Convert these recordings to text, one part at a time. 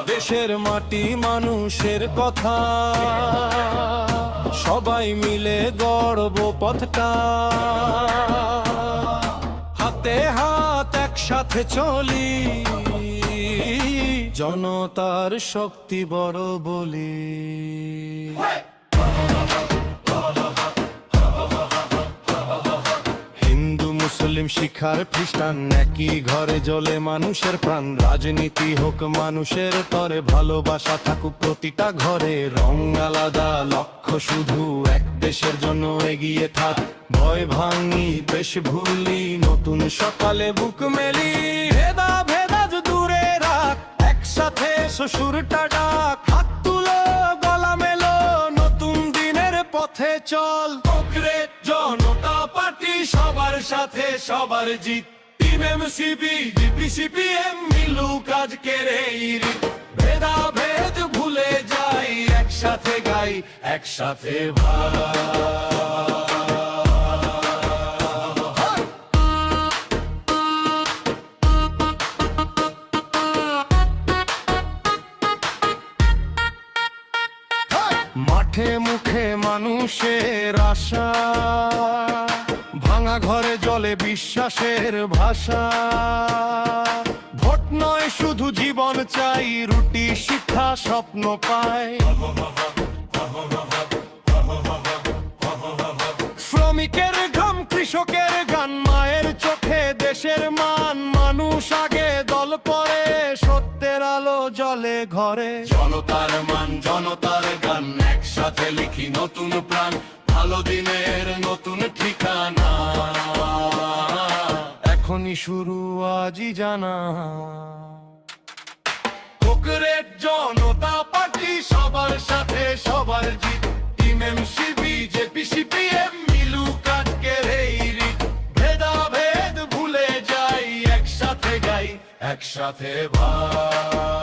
দেশের মাটি মানুষের কথা সবাই মিলে গড়ব পথটা, হাতে হাত একসাথে চলি, জনতার শক্তি বড় বলি। মুসলিম শিখার খ্রিস্টান একই ঘরে জ্বলে মানুষের প্রাণ। রাজনীতি হোক মানুষের তরে, ভালোবাসা থাকুক প্রতিটা ঘরে। রং আলাদা, লক্ষ্য শুধু এক, দেশের জন্য এগিয়ে থাক। ভয় ভাঙি, বেশ ভুলি, নতুন সকালে বুক মেলি। ভেদা ভেদাজ দূরে রাখ, একসাথে শ্বশুরটা ডাক। হাত তুলো, গলা মেলো, নতুন দিনের পথে চল। কংগ্রেস জনতা পার্টি, সবার সাথে সবার জিত। টিম এমসিপি, জিপি, সিপিএম মিলুক আজকের এই রীত। ভেদা ভেদ ভুলে যাই, একসাথে গাই, একসাথে ভাই। মাঠে মুখে মানুষের আশা, ভাঙা ঘরে জলে বিশ্বাসের ভাষা। ভোট নয় শুধু জীবন চাই, রুটি শিক্ষা স্বপ্ন পাই। শ্রমিকের ঘাম, কৃষকের গান, মায়ের চোখে দেশের মান। মানুষ আগে, দল পরে, সত্যের আলো জ্বলে ঘরে। জনতার মান, জনতার গান, একসাথে লিখি নতুন প্রাণ। ভালো দিনের নতুন ঠিকানা এখনই শুরু, আজই জানা। কংগ্রেস জনতা পার্টি, সবার সাথে সবার জিত। টিম এমসিপি, জেপি, সিপিএম মিলুক আজকের এই রীত। ভেদা ভেদ ভুলে যাই, একসাথে গাই, একসাথে ভাই।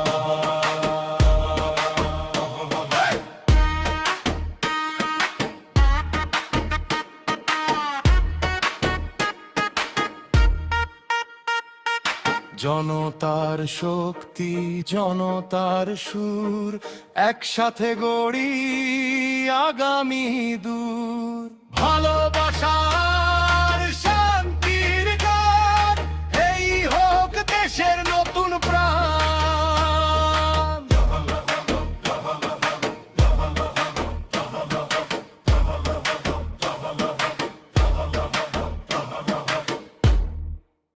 জনতার শক্তি, জনতার সুর, একসাথে গড়ি আগামী দূর।